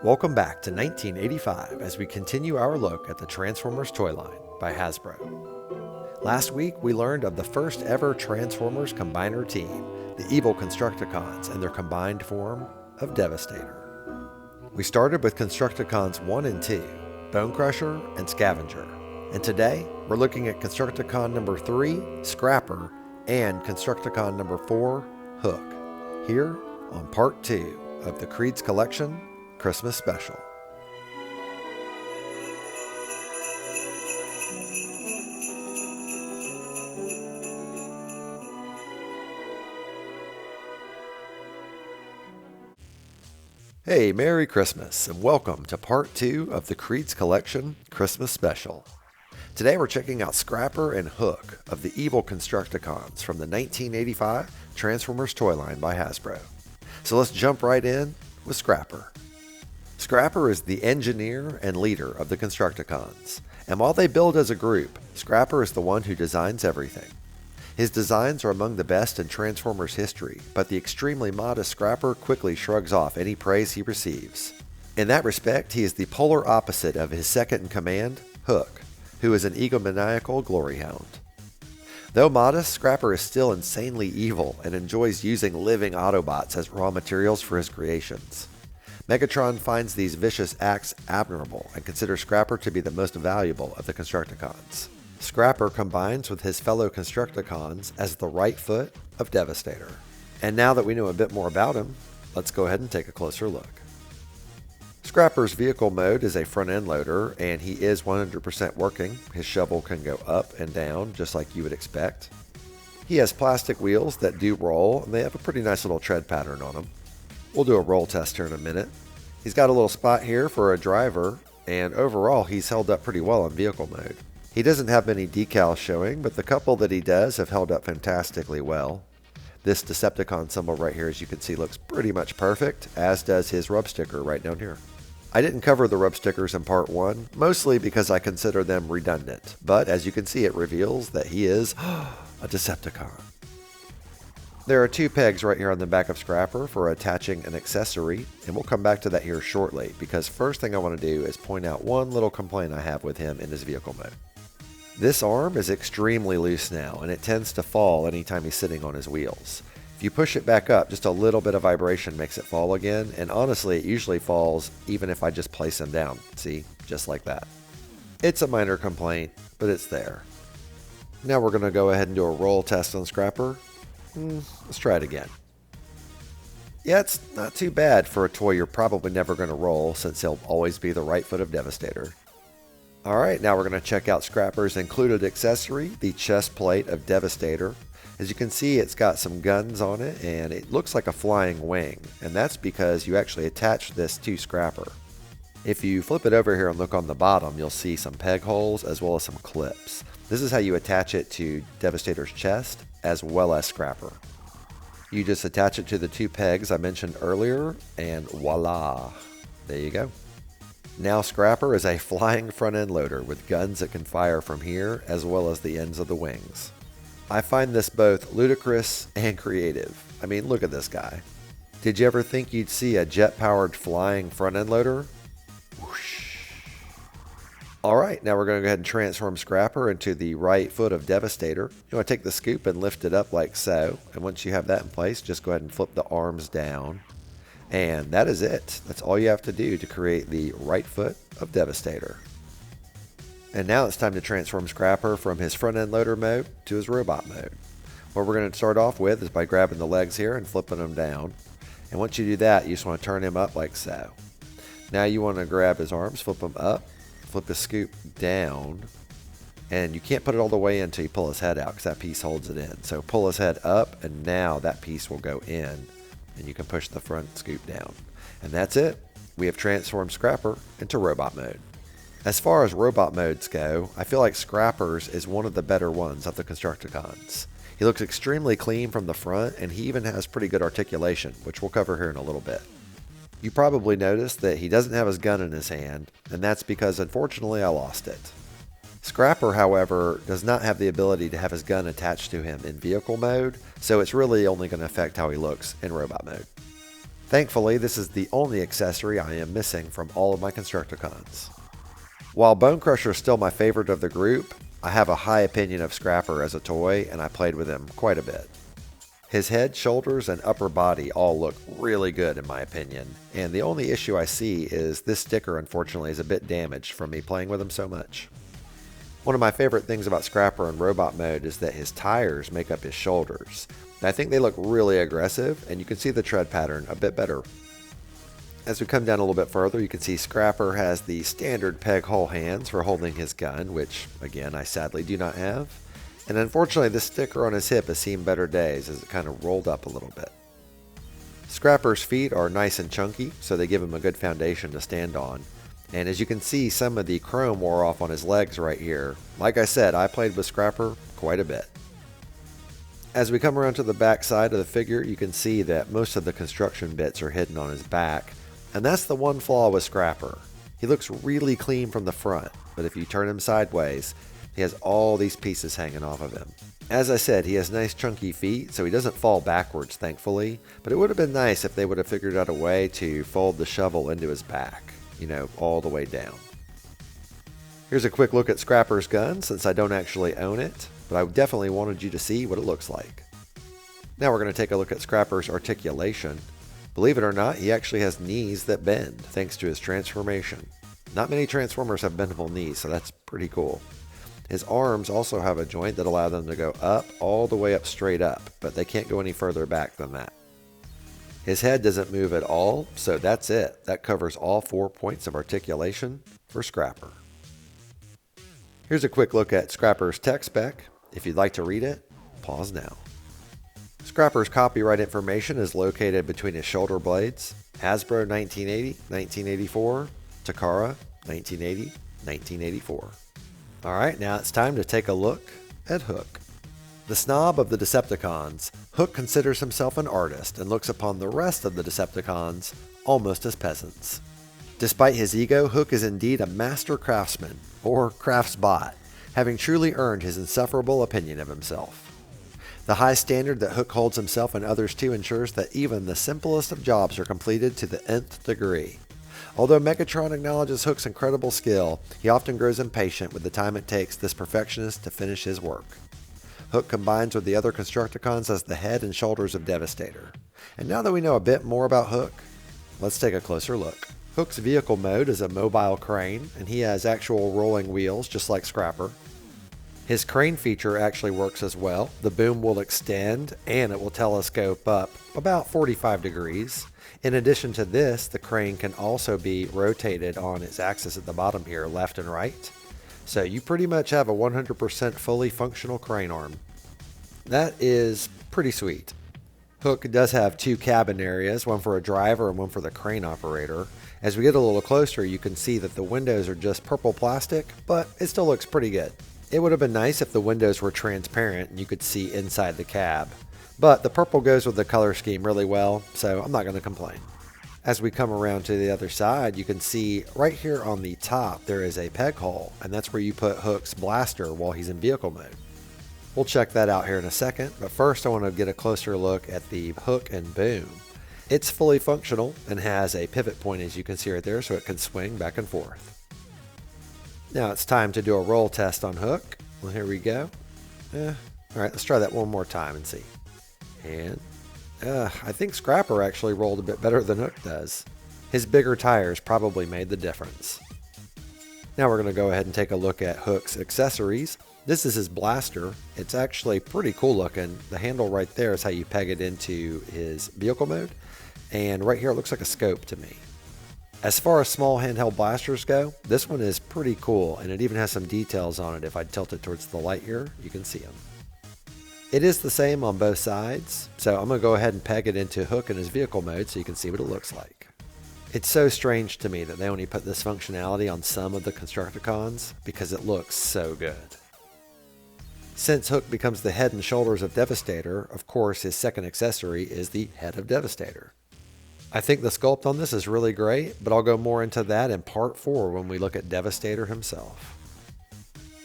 Welcome back to 1985 as we continue our look at the Transformers toy line by Hasbro. Last week we learned of the first ever Transformers combiner team, the evil Constructicons and their combined form of Devastator. We started with Constructicons 1 and 2, Bonecrusher and Scavenger, and today we're looking at Constructicon number 3, Scrapper, and Constructicon number 4, Hook, here on part 2 of the KREED'S Collection Christmas Special. Hey, Merry Christmas and welcome to part 2 of the KREED'S Collection Christmas Special. Today we're checking out Scrapper and Hook of the evil Constructicons from the 1985 Transformers toy line by Hasbro. So let's jump right in with Scrapper. Scrapper is the engineer and leader of the Constructicons, and while they build as a group, Scrapper is the one who designs everything. His designs are among the best in Transformers history, but the extremely modest Scrapper quickly shrugs off any praise he receives. In that respect, he is the polar opposite of his second-in-command, Hook, who is an egomaniacal glory hound. Though modest, Scrapper is still insanely evil and enjoys using living Autobots as raw materials for his creations. Megatron finds these vicious acts admirable and considers Scrapper to be the most valuable of the Constructicons. Scrapper combines with his fellow Constructicons as the right foot of Devastator. And now that we know a bit more about him, let's go ahead and take a closer look. Scrapper's vehicle mode is a front-end loader, and he is 100% working. His shovel can go up and down, just like you would expect. He has plastic wheels that do roll, and they have a pretty nice little tread pattern on them. We'll do a roll test here in a minute. He's got a little spot here for a driver, and overall he's held up pretty well in vehicle mode. He doesn't have many decals showing, but the couple that he does have held up fantastically well. This Decepticon symbol right here, as you can see, looks pretty much perfect, as does his rub sticker right down here. I didn't cover the rub stickers in part 1, mostly because I consider them redundant, but as you can see, it reveals that he is a Decepticon. There are 2 pegs right here on the back of Scrapper for attaching an accessory, and we'll come back to that here shortly, because first thing I want to do is point out one little complaint I have with him in his vehicle mode. This arm is extremely loose now, and it tends to fall anytime he's sitting on his wheels. If you push it back up, just a little bit of vibration makes it fall again, and honestly, it usually falls even if I just place him down. See? Just like that. It's a minor complaint, but it's there. Now we're going to go ahead and do a roll test on Scrapper. Let's try it again. Yeah, it's not too bad for a toy you're probably never going to roll, since he'll always be the right foot of Devastator. Alright, now we're going to check out Scrapper's included accessory, the chest plate of Devastator. As you can see, it's got some guns on it, and it looks like a flying wing, and that's because you actually attach this to Scrapper. If you flip it over here and look on the bottom, you'll see some peg holes as well as some clips. This is how you attach it to Devastator's chest, as well as Scrapper. You just attach it to the 2 pegs I mentioned earlier, and voila, there you go. Now Scrapper is a flying front-end loader with guns that can fire from here, as well as the ends of the wings. I find this both ludicrous and creative. I mean, look at this guy. Did you ever think you'd see a jet-powered flying front-end loader? Whoosh. Alright, now we're going to go ahead and transform Scrapper into the right foot of Devastator. You want to take the scoop and lift it up like so, and once you have that in place, just go ahead and flip the arms down. And that is it. That's all you have to do to create the right foot of Devastator. And now it's time to transform Scrapper from his front-end loader mode to his robot mode. What we're going to start off with is by grabbing the legs here and flipping them down. And once you do that, you just want to turn him up like so. Now you want to grab his arms, flip them up, flip his scoop down, and you can't put it all the way in until you pull his head out because that piece holds it in. So pull his head up, and now that piece will go in, and you can push the front scoop down. And that's it. We have transformed Scrapper into robot mode. As far as robot modes go, I feel like Scrapper's is one of the better ones of the Constructicons. He looks extremely clean from the front, and he even has pretty good articulation, which we'll cover here in a little bit. You probably noticed that he doesn't have his gun in his hand, and that's because unfortunately I lost it. Scrapper, however, does not have the ability to have his gun attached to him in vehicle mode, so it's really only going to affect how he looks in robot mode. Thankfully, this is the only accessory I am missing from all of my Constructicons. While Bonecrusher is still my favorite of the group, I have a high opinion of Scrapper as a toy, and I played with him quite a bit. His head, shoulders, and upper body all look really good in my opinion, and the only issue I see is this sticker unfortunately is a bit damaged from me playing with him so much. One of my favorite things about Scrapper in robot mode is that his tires make up his shoulders. I think they look really aggressive, and you can see the tread pattern a bit better. As we come down a little bit further, you can see Scrapper has the standard peg hole hands for holding his gun, which, again, I sadly do not have. And unfortunately, this sticker on his hip has seen better days as it kind of rolled up a little bit. Scrapper's feet are nice and chunky, so they give him a good foundation to stand on. And as you can see, some of the chrome wore off on his legs right here. Like I said, I played with Scrapper quite a bit. As we come around to the back side of the figure, you can see that most of the construction bits are hidden on his back. And that's the one flaw with Scrapper. He looks really clean from the front, but if you turn him sideways, he has all these pieces hanging off of him. As I said, he has nice chunky feet, so he doesn't fall backwards, thankfully, but it would have been nice if they would have figured out a way to fold the shovel into his back, all the way down. Here's a quick look at Scrapper's gun, since I don't actually own it, but I definitely wanted you to see what it looks like. Now we're going to take a look at Scrapper's articulation. Believe it or not, he actually has knees that bend, thanks to his transformation. Not many Transformers have bendable knees, so that's pretty cool. His arms also have a joint that allows them to go up, all the way up straight up, but they can't go any further back than that. His head doesn't move at all, so that's it. That covers all 4 points of articulation for Scrapper. Here's a quick look at Scrapper's tech spec. If you'd like to read it, pause now. Scrapper's copyright information is located between his shoulder blades. Hasbro 1980, 1984, Takara 1980, 1984. Alright, now it's time to take a look at Hook. The snob of the Decepticons, Hook considers himself an artist and looks upon the rest of the Decepticons almost as peasants. Despite his ego, Hook is indeed a master craftsman, or craftsbot, having truly earned his insufferable opinion of himself. The high standard that Hook holds himself and others to ensures that even the simplest of jobs are completed to the nth degree. Although Megatron acknowledges Hook's incredible skill, he often grows impatient with the time it takes this perfectionist to finish his work. Hook combines with the other Constructicons as the head and shoulders of Devastator. And now that we know a bit more about Hook, let's take a closer look. Hook's vehicle mode is a mobile crane, and he has actual rolling wheels just like Scrapper. His crane feature actually works as well. The boom will extend and it will telescope up about 45 degrees. In addition to this, the crane can also be rotated on its axis at the bottom here, left and right. So you pretty much have a 100% fully functional crane arm. That is pretty sweet. Hook does have 2 cabin areas, one for a driver and one for the crane operator. As we get a little closer, you can see that the windows are just purple plastic, but it still looks pretty good. It would have been nice if the windows were transparent and you could see inside the cab, but the purple goes with the color scheme really well, so I'm not going to complain. As we come around to the other side, you can see right here on the top there is a peg hole, and that's where you put Hook's blaster while he's in vehicle mode. We'll check that out here in a second, but first I want to get a closer look at the hook and boom. It's fully functional and has a pivot point, as you can see right there, so it can swing back and forth. Now it's time to do a roll test on Hook. Well, here we go. Alright, let's try that one more time and see. And I think Scrapper actually rolled a bit better than Hook does. His bigger tires probably made the difference. Now we're going to go ahead and take a look at Hook's accessories. This is his blaster. It's actually pretty cool looking. The handle right there is how you peg it into his vehicle mode. And right here it looks like a scope to me. As far as small handheld blasters go, this one is pretty cool, and it even has some details on it. If I tilt it towards the light here, you can see them. It is the same on both sides, so I'm going to go ahead and peg it into Hook in his vehicle mode so you can see what it looks like. It's so strange to me that they only put this functionality on some of the Constructicons because it looks so good. Since Hook becomes the head and shoulders of Devastator, of course his second accessory is the head of Devastator. I think the sculpt on this is really great, but I'll go more into that in part 4 when we look at Devastator himself.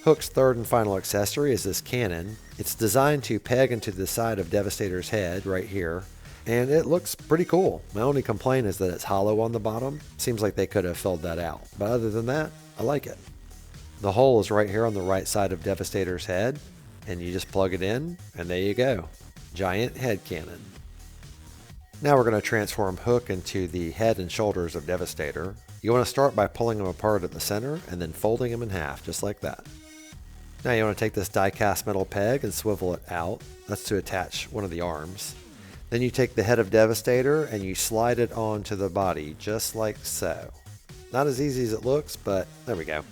Hook's third and final accessory is this cannon. It's designed to peg into the side of Devastator's head right here, and it looks pretty cool. My only complaint is that it's hollow on the bottom. Seems like they could have filled that out, but other than that, I like it. The hole is right here on the right side of Devastator's head, and you just plug it in, and there you go. Giant head cannon. Now we're going to transform Hook into the head and shoulders of Devastator. You want to start by pulling him apart at the center and then folding him in half, just like that. Now you want to take this die-cast metal peg and swivel it out. That's to attach one of the arms. Then you take the head of Devastator and you slide it onto the body, just like so. Not as easy as it looks, but there we go.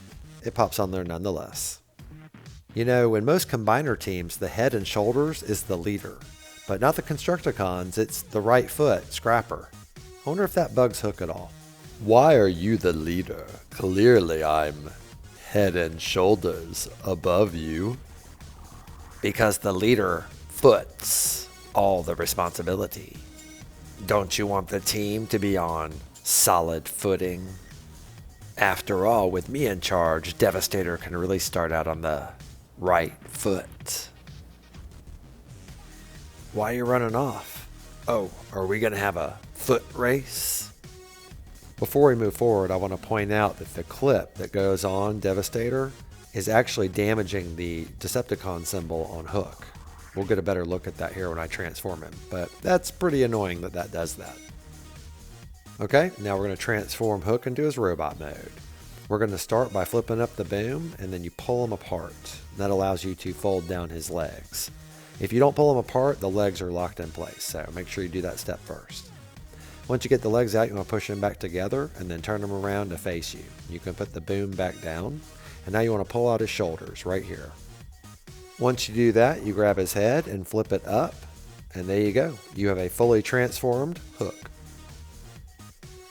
It pops on there nonetheless. You know, in most combiner teams, the head and shoulders is the leader, but not the Constructicons, it's the right foot, Scrapper. I wonder if that bugs Hook at all. Why are you the leader? Clearly I'm head and shoulders above you. Because the leader foots all the responsibility. Don't you want the team to be on solid footing? After all, with me in charge, Devastator can really start out on the right foot. Why are you running off? Oh, are we going to have a foot race? Before we move forward, I want to point out that the clip that goes on Devastator is actually damaging the Decepticon symbol on Hook. We'll get a better look at that here when I transform him, but that's pretty annoying that that does that. Okay, now we're going to transform Hook into his robot mode. We're going to start by flipping up the boom, and then you pull him apart. That allows you to fold down his legs. If you don't pull them apart, the legs are locked in place, so make sure you do that step first. Once you get the legs out, you want to push them back together and then turn them around to face you. You can put the boom back down, and now you want to pull out his shoulders right here. Once you do that, you grab his head and flip it up, and there you go. You have a fully transformed Hook.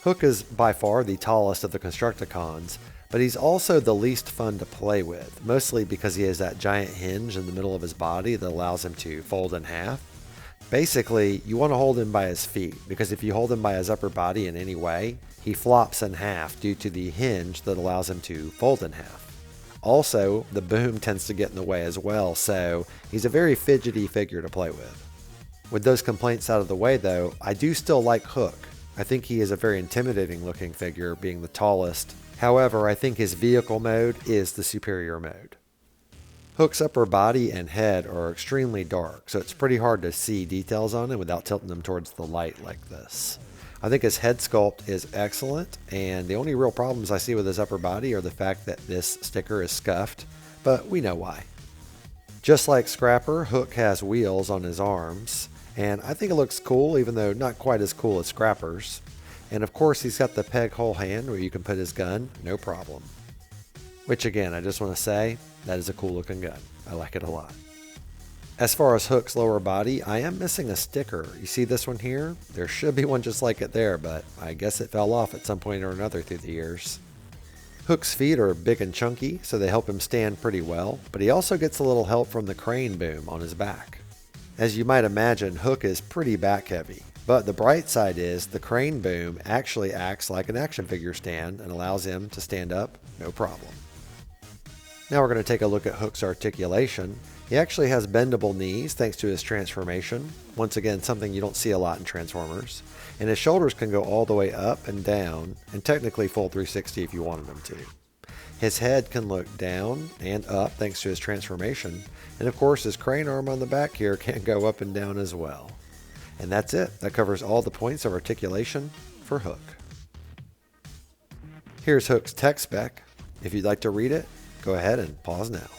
Hook is by far the tallest of the Constructicons, but he's also the least fun to play with, mostly because he has that giant hinge in the middle of his body that allows him to fold in half. Basically, you want to hold him by his feet, because if you hold him by his upper body in any way, he flops in half due to the hinge that allows him to fold in half. Also, the boom tends to get in the way as well, so he's a very fidgety figure to play with. With those complaints out of the way though, I do still like Hook. I think he is a very intimidating looking figure, being the tallest. However, I think his vehicle mode is the superior mode. Hook's upper body and head are extremely dark, so it's pretty hard to see details on him without tilting them towards the light like this. I think his head sculpt is excellent, and the only real problems I see with his upper body are the fact that this sticker is scuffed, but we know why. Just like Scrapper, Hook has wheels on his arms, and I think it looks cool, even though not quite as cool as Scrapper's. And of course he's got the peg hole hand where you can put his gun, no problem. Which again, I just want to say, that is a cool looking gun. I like it a lot. As far as Hook's lower body, I am missing a sticker. You see this one here? There should be one just like it there, but I guess it fell off at some point or another through the years. Hook's feet are big and chunky, so they help him stand pretty well, but he also gets a little help from the crane boom on his back. As you might imagine, Hook is pretty back heavy, but the bright side is the crane boom actually acts like an action figure stand and allows him to stand up no problem. Now we're going to take a look at Hook's articulation. He actually has bendable knees thanks to his transformation. Once again, something you don't see a lot in Transformers. And his shoulders can go all the way up and down, and technically full 360 if you wanted them to. His head can look down and up thanks to his transformation. And of course, his crane arm on the back here can go up and down as well. And that's it. That covers all the points of articulation for Hook. Here's Hook's tech spec. If you'd like to read it, go ahead and pause now.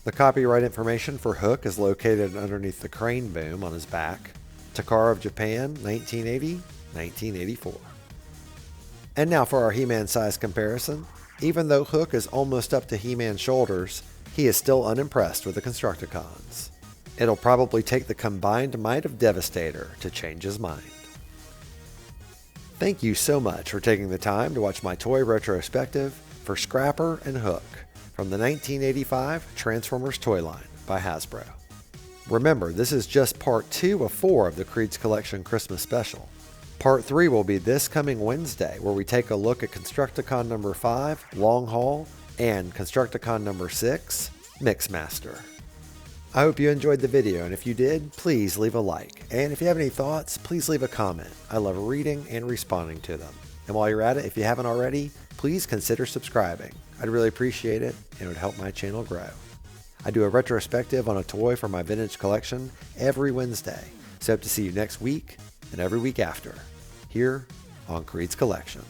The copyright information for Hook is located underneath the crane boom on his back. Takara of Japan, 1980-1984. And now for our He-Man size comparison. Even though Hook is almost up to He-Man's shoulders, he is still unimpressed with the Constructicons. It'll probably take the combined might of Devastator to change his mind. Thank you so much for taking the time to watch my toy retrospective for Scrapper and Hook from the 1985 Transformers toy line by Hasbro. Remember, this is just part 2 of 4 of the Creed's Collection Christmas Special. Part 3 will be this coming Wednesday, where we take a look at Constructicon number 5, Long Haul, and Constructicon number 6, Mixmaster. I hope you enjoyed the video, and if you did, please leave a like. And if you have any thoughts, please leave a comment. I love reading and responding to them. And while you're at it, if you haven't already, please consider subscribing. I'd really appreciate it, and it would help my channel grow. I do a retrospective on a toy from my vintage collection every Wednesday, so hope to see you next week and every week after, here on KREED'S Collection.